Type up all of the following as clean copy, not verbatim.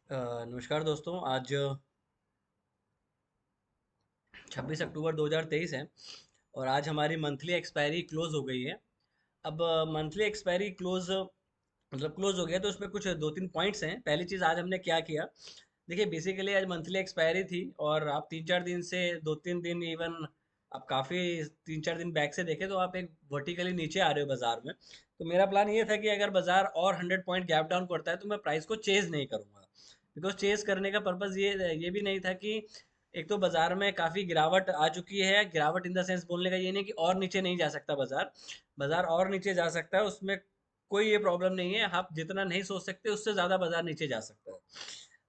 नमस्कार दोस्तों। आज 26 अक्टूबर 2023 है और आज हमारी मंथली एक्सपायरी क्लोज हो गई है। अब मंथली एक्सपायरी क्लोज मतलब क्लोज हो गया तो उसमें कुछ दो तीन पॉइंट्स हैं। पहली चीज़, आज हमने क्या किया। देखिए, बेसिकली आज मंथली एक्सपायरी थी और आप तीन चार दिन से, दो तीन दिन इवन आप काफ़ी तीन चार दिन बैक से देखें तो आप एक वर्टिकली नीचे आ रहे हो बाजार में। तो मेरा प्लान ये था कि अगर बाजार और 100 पॉइंट गैप डाउन करता है तो मैं प्राइस को चेज नहीं करूंगा। बिकॉज चेज करने का पर्पज़ ये भी नहीं था कि एक तो बाजार में काफ़ी गिरावट आ चुकी है। गिरावट इन द सेंस बोलने का ये नहीं कि और नीचे नहीं जा सकता बाजार। बाजार और नीचे जा सकता है, उसमें कोई ये प्रॉब्लम नहीं है। आप जितना नहीं सोच सकते उससे ज़्यादा बाजार नीचे जा सकता है।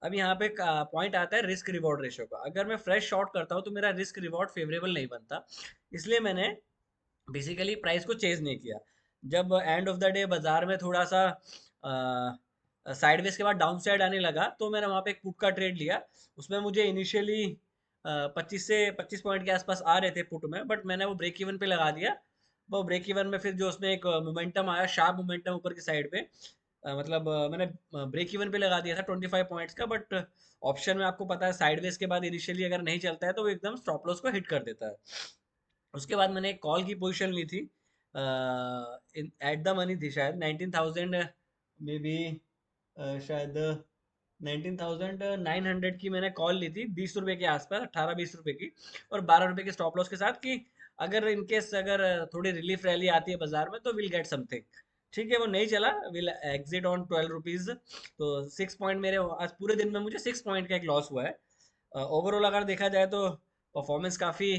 अब यहाँ पे पॉइंट आता है रिस्क रिवॉर्ड रेशियो का। अगर मैं फ्रेश शॉर्ट करता हूँ तो मेरा रिस्क रिवॉर्ड फेवरेबल नहीं बनता। इसलिए मैंने बेसिकली प्राइस को चेज नहीं किया। जब एंड ऑफ द डे बाजार में थोड़ा सा साइडवेज के बाद डाउन साइड आने लगा तो मैंने वहाँ पे एक पुट का ट्रेड लिया। उसमें मुझे इनिशियली 25 पॉइंट के आसपास आ रहे थे पुट में, बट मैंने वो ब्रेक इवन पे लगा दिया। वो ब्रेक इवन में फिर जो उसमें एक मोमेंटम आया, शार्प मोमेंटम ऊपर की साइड पे, मतलब मैंने ब्रेक इवन पे लगा दिया था 25 पॉइंट्स का। बट ऑप्शन में आपको पता है साइडवेज के बाद इनिशियली अगर नहीं चलता है तो वो एकदम स्टॉप लॉस को हिट कर देता है। उसके बाद मैंने एक कॉल की पोजीशन ली थी, एट द मनी थी शायद 19,000 में भी, शायद 19,900 की मैंने कॉल ली थी, 20 रुपए के आसपास, 18-20 रुपए की, और 12 रुपए के स्टॉप लॉस के साथ कि अगर इनकेस अगर थोड़ी रिलीफ रैली आती है बाजार में तो विल गेट समथिंग। ठीक है, वो नहीं चला, विल एग्जिट ऑन 12 रुपीज। तो 6 पॉइंट मेरे आज पूरे दिन में मुझे 6 पॉइंट का एक लॉस हुआ है। ओवरऑल अगर देखा जाए तो परफॉर्मेंस काफ़ी,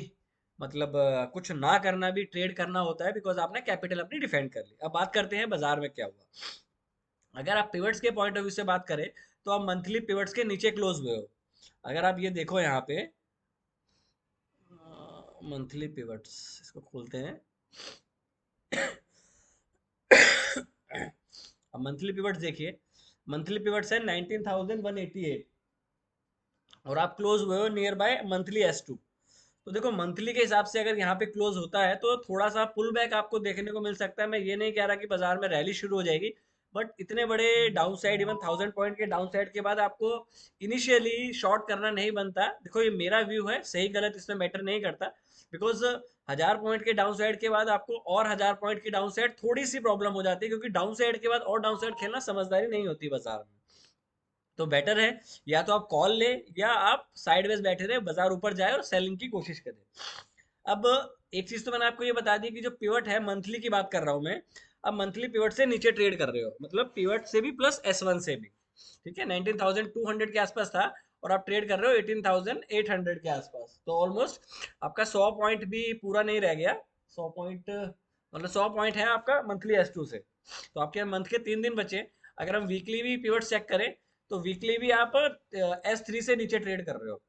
मतलब कुछ ना करना भी ट्रेड करना होता है, बिकॉज आपने कैपिटल अपनी डिफेंड कर ली। अब बात करते हैं बाजार में क्या हुआ। अगर आप पिवट्स के पॉइंट ऑफ व्यू से बात करें तो आप मंथली पिवट्स के नीचे क्लोज हुए हो। अगर आप ये देखो यहाँ पे मंथली पिवट्स, इसको खोलते हैं। अब मंथली पिवट्स देखिए, मंथली पिवट्स है 19,188 और आप क्लोज हुए हो नियर बाय मंथली S2। तो देखो, मंथली के हिसाब से अगर यहाँ पे क्लोज होता है तो थोड़ा सा पुल बैक आपको देखने को मिल सकता है। मैं ये नहीं कह रहा कि बाजार में रैली शुरू हो जाएगी, बट इतने बड़े डाउन साइड, इवन 1000 पॉइंट के डाउन साइड के बाद आपको इनिशियली शॉर्ट करना नहीं बनता। देखो, ये मेरा व्यू है, सही गलत इसमें मैटर नहीं करता। बिकॉज 1000 पॉइंट के डाउन साइड के बाद आपको और 1000 पॉइंट की डाउन साइड थोड़ी सी प्रॉब्लम हो जाती है, क्योंकि डाउन साइड के बाद और डाउन साइड खेलना समझदारी नहीं होती बाजार में। तो बेटर है या तो आप कॉल ले या आप साइडवेज बैठे रहे, बाजार ऊपर जाए और सेलिंग की कोशिश करें। अब एक चीज तो मैंने आपको ये बता दी कि जो पिवट है, मंथली की बात कर रहा हूं मैं। अब मंथली पिवट से नीचे ट्रेड कर रहे हो, मतलब पिवट से भी प्लस S1 से भी। ठीक है, 19,200 के आसपास था और आप ट्रेड कर रहे हो 18,800 के आसपास। तो ऑलमोस्ट आपका 100 पॉइंट भी पूरा नहीं रह गया। 100 पॉइंट, मतलब 100 पॉइंट है आपका मंथली S2 से। तो आपके मंथ के 3 दिन बचे। अगर हम वीकली भी पिवट चेक करें तो वीकली भी आप S3 से नीचे ट्रेड कर रहे हो।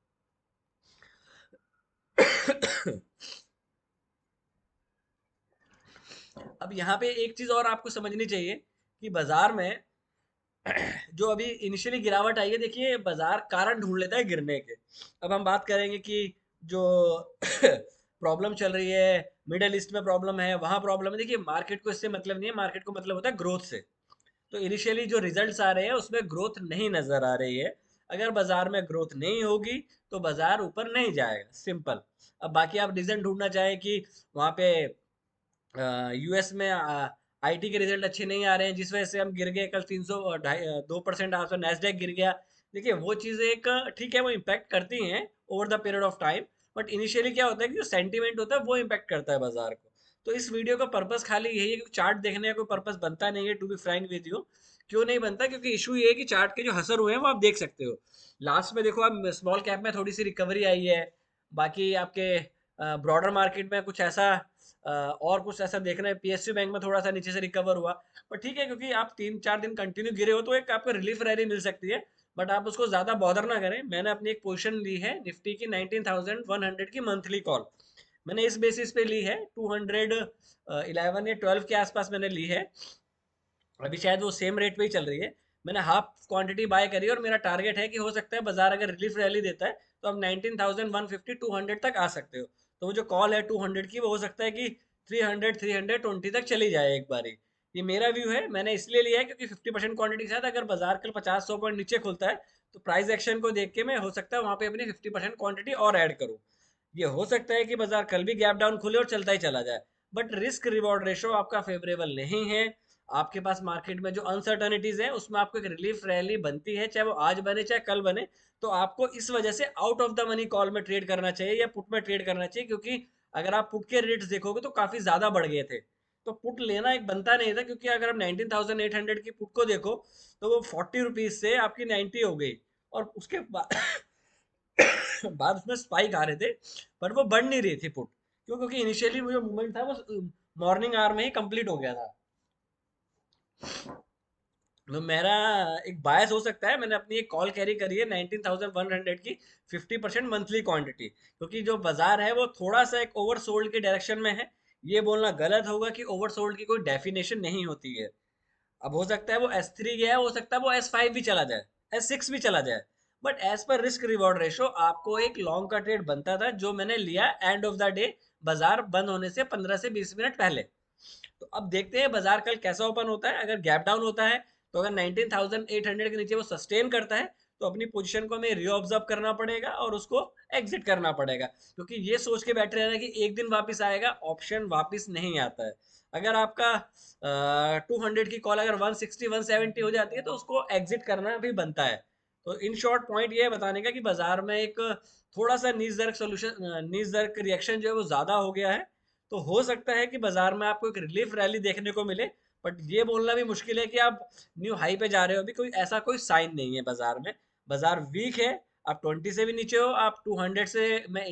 अब यहाँ पे एक चीज और आपको समझनी चाहिए कि बाजार में जो अभी इनिशियली गिरावट आई है, देखिए बाजार कारण ढूंढ लेता है गिरने के। अब हम बात करेंगे कि जो प्रॉब्लम चल रही है, मिडल ईस्ट में प्रॉब्लम है, वहां प्रॉब्लम है। देखिए, मार्केट को इससे मतलब नहीं है, मार्केट को मतलब होता है ग्रोथ से। तो इनिशियली जो रिजल्ट्स आ रहे हैं उसमें ग्रोथ नहीं नजर आ रही है। अगर बाजार में ग्रोथ नहीं होगी तो बाजार ऊपर नहीं जाएगा, सिंपल। अब बाकी आप रीजन ढूंढना चाहें कि वहां पे यूएस में आईटी के रिजल्ट अच्छे नहीं आ रहे हैं जिस वजह से हम गिर गए कल 300 2% आपका नैस्डैक गिर गया। देखिए, वो चीज़ें एक ठीक है, वो इम्पैक्ट करती हैं over the period of time. But initially क्या होता है कि जो सेंटीमेंट होता है वो इम्पैक्ट करता है बाजार को। तो इस वीडियो का पर्पस खाली यही है कि चार्ट देखने का कोई पर्पस बनता नहीं है, to be frank with you. क्यों नहीं बनता? क्योंकि इशू ये है कि चार्ट के जो हसर हुए हैं वो आप देख सकते हो। लास्ट में देखो, आप स्मॉल कैप में थोड़ी सी रिकवरी आई है। बाकी आपके ब्रॉडर मार्केट में कुछ ऐसा, और कुछ ऐसा देखना है, पीएसयू बैंक में थोड़ा सा नीचे से रिकवर हुआ। पर ठीक है, क्योंकि आप 3-4 दिन कंटिन्यू गिरे हो तो एक आपको रिलीफ रैली मिल सकती है। बट आप उसको ज्यादा बॉदर ना करें। मैंने अपनी एक पोजीशन ली है निफ्टी की 19,100 की मंथली कॉल। मैंने इस बेसिस पे ली है 211 या 12 के आसपास मैंने ली है। अभी शायद वो सेम रेट पे ही चल रही है। मैंने हाफ क्वांटिटी बाय करी है और मेरा टारगेट है कि हो सकता है बाजार अगर रिलीफ रैली देता है तो अब 19,150 200 तक आ सकते हो। तो वो जो कॉल है 200 की, वो हो सकता है कि 300 320 तक चली जाए एक बारी। ये मेरा व्यू है, मैंने इसलिए लिया है क्योंकि 50% क्वांटिटी के साथ अगर बाजार कल 50-100 पॉइंट नीचे खुलता है तो प्राइस एक्शन को देख के मैं हो सकता है वहां पे अपनी 50% क्वांटिटी और ऐड करूं। ये हो सकता है कि बाजार कल भी गैप डाउन खुले और चलता ही चला जाए, बट रिस्क रिवॉर्ड रेशो आपका फेवरेबल नहीं है। आपके पास मार्केट में जो अनसर्टनिटीज है उसमें आपको एक रिलीफ रैली बनती है, चाहे वो आज बने चाहे कल बने, तो आपको इस वजह से out of the money call में ट्रेड करना चाहिए या पुट में ट्रेड करना चाहिए, क्योंकि अगर आप पुट के रेट्स देखोगे तो काफी ज्यादा बढ़ गए थे। तो पुट लेना एक बनता नहीं था, क्योंकि अगर आप 19,800 की पुट को देखो तो वो 40 रुपीज से आपकी 90 हो गई, और उसके बाद बाद उसमें स्पाइक आ रहे थे, पर वो बढ़ नहीं रही थी पुट। क्यों? क्योंकि इनिशियली जो मूवमेंट था वो मॉर्निंग आवर में ही कंप्लीट हो गया था। तो मेरा एक बायस हो सकता है, मैंने अपनी एक कॉल कैरी करी है 19,100 की 50% मंथली क्वांटिटी, क्योंकि जो बाजार है वो थोड़ा सा एक ओवरसोल्ड के डायरेक्शन में है। ये बोलना गलत होगा कि ओवरसोल्ड की कोई डेफिनेशन नहीं होती है। अब हो सकता है वो S3 गया है, हो सकता है वो S5 भी चला जाए, S6 भी चला जाए, but as per risk reward ratio आपको एक लॉन्ग का ट्रेड बनता था, जो मैंने लिया एंड ऑफ द डे बाजार बंद होने से 15 से 20 मिनट पहले। तो अब देखते हैं बाजार कल कैसा ओपन होता है। अगर गैप डाउन होता है तो अगर 19,800 के नीचे वो सस्टेन करता है तो अपनी पोजीशन को हमें रीऑब्जर्व करना पड़ेगा और उसको एग्जिट करना पड़ेगा, क्योंकि ये सोच के बैठे रहना कि एक दिन वापस आएगा, ऑप्शन वापस नहीं आता है। अगर आपका 200 की कॉल अगर 160 170 हो जाती है तो उसको एग्जिट करना भी बनता है। तो इन शॉर्ट पॉइंट ये है बताने का कि बाजार में एक थोड़ा सा नीज जर्क रिएक्शन जो है वो ज्यादा हो गया है। तो हो सकता है कि बाजार में आपको एक रिलीफ रैली देखने को मिले, बट ये बोलना भी मुश्किल है कि आप न्यू हाई पे जा रहे हो। अभी कोई ऐसा कोई साइन नहीं है बाजार में, बाजार वीक है। आप 20 से भी नीचे हो, आप 200 से, मैं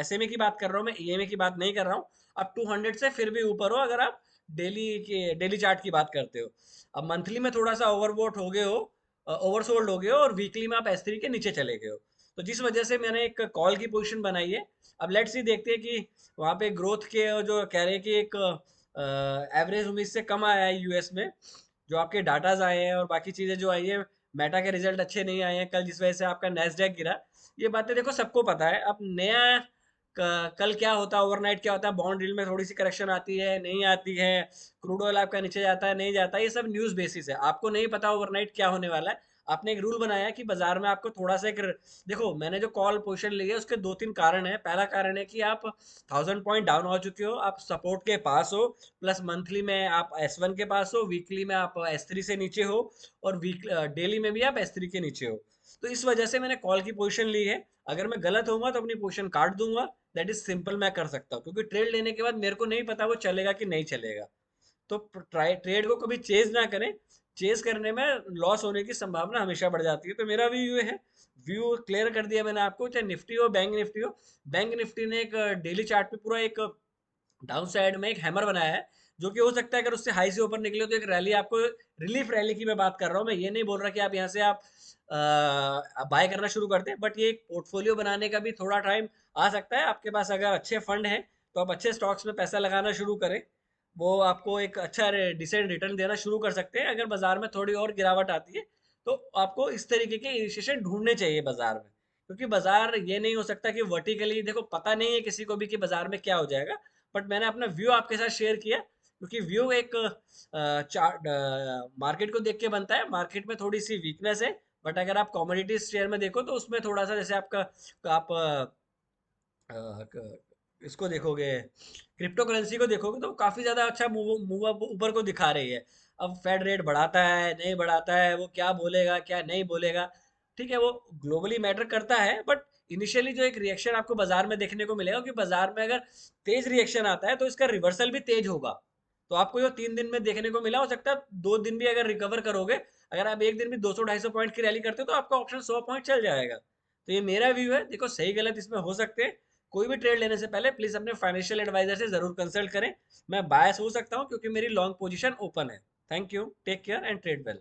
एसएमए की बात कर रहा हूँ, मैं ईएमए की बात नहीं कर रहा हूँ। आप 200 से फिर भी ऊपर हो अगर आप डेली चार्ट की बात करते हो। अब मंथली में थोड़ा सा ओवरबोट हो गए हो, ओवरसोल्ड हो गए हो, और वीकली में आप S3 के नीचे चले गए हो। तो जिस वजह से मैंने एक कॉल की पोजीशन बनाई है। अब लेट्स सी देखते हैं कि वहाँ पे ग्रोथ के जो कह रहे हैं कि एक एवरेज उम्मीद से कम आया है यूएस में, जो आपके डाटाज आए हैं और बाकी चीज़ें जो आई है, मेटा के रिजल्ट अच्छे नहीं आए हैं कल, जिस वजह से आपका नैस्डैक गिरा। ये बातें देखो सबको पता है। अब नया कल क्या होता है, ओवरनाइट क्या होता है, बॉन्ड डील में थोड़ी सी करेक्शन आती है नहीं आती है, क्रूड ऑयल आपका नीचे जाता है नहीं जाता है, ये सब न्यूज़ बेसिस है, आपको नहीं पता ओवरनाइट क्या होने वाला है। आपने एक रूल बनाया कि बाजार में आपको थोड़ा सा एक, देखो मैंने जो कॉल पोजीशन ली है उसके 2-3 कारण है। पहला कारण है कि आप 1000 पॉइंट डाउन हो चुके हो, आप सपोर्ट के पास हो, प्लस मंथली में आप S1 के पास हो, वीकली में आप S3 से नीचे हो, और वीक डेली में भी आप S3 के नीचे हो। तो इस वजह से मैंने कॉल की पोजीशन ली है। अगर मैं गलत होऊंगा तो अपनी पोजीशन काट दूंगा, दैट इज सिंपल, मैं कर सकता हूँ, क्योंकि ट्रेड लेने के बाद मेरे को नहीं पता वो चलेगा कि नहीं चलेगा। तो ट्रेड को कभी चेज ना करें, चेज करने में लॉस होने की संभावना हमेशा बढ़ जाती है। तो मेरा भी व्यू है, व्यू क्लियर कर दिया मैंने आपको, चाहे निफ्टी हो बैंक निफ्टी हो। बैंक निफ्टी ने एक डेली चार्ट पे पूरा एक डाउन साइड में एक हैमर बनाया है, जो कि हो सकता है अगर उससे हाई से ऊपर निकले तो एक रैली आपको, रिलीफ रैली की मैं बात कर रहा हूँ। मैं ये नहीं बोल रहा कि आप यहाँ से आप बाय करना शुरू कर दें, बट ये एक पोर्टफोलियो बनाने का भी थोड़ा टाइम आ सकता है। आपके पास अगर अच्छे फंड हैं तो आप अच्छे स्टॉक्स में पैसा लगाना शुरू करें, वो आपको एक अच्छा डिसेंट रिटर्न देना शुरू कर सकते हैं। अगर बाजार में थोड़ी और गिरावट आती है तो आपको इस तरीके के इनिशिएशन ढूंढने चाहिए बाजार में, क्योंकि बाजार ये नहीं हो सकता कि वर्टिकली, देखो पता नहीं है किसी को भी कि बाजार में क्या हो जाएगा। बट मैंने अपना व्यू आपके साथ शेयर किया, क्योंकि व्यू एक चार्ट मार्केट को देख के बनता है। मार्केट में थोड़ी सी वीकनेस है, बट अगर आप कमोडिटीज शेयर में देखो तो उसमें थोड़ा सा, जैसे आपका आप इसको देखोगे, क्रिप्टो करेंसी को देखोगे तो काफी ज्यादा अच्छा मूव मूव अप ऊपर को दिखा रही है। अब फेड रेट बढ़ाता है नहीं बढ़ाता है, वो क्या बोलेगा क्या नहीं बोलेगा, ठीक है वो ग्लोबली मैटर करता है, बट इनिशियली जो एक रिएक्शन आपको बाजार में देखने को मिलेगा, कि बाजार में अगर तेज रिएक्शन आता है तो इसका रिवर्सल भी तेज होगा। तो आपको जो 3 दिन में देखने को मिला, हो सकता है 2 दिन भी अगर रिकवर करोगे, अगर आप एक दिन भी 200-250 पॉइंट की रैली करते हो तो आपका ऑप्शन 100 पॉइंट चल जाएगा। तो ये मेरा व्यू है, देखो सही गलत इसमें हो सकते हैं। कोई भी ट्रेड लेने से पहले प्लीज अपने फाइनेंशियल एडवाइजर से जरूर कंसल्ट करें। मैं बायस हो सकता हूं क्योंकि मेरी लॉन्ग पोजीशन ओपन है। Thank you, take care and trade well.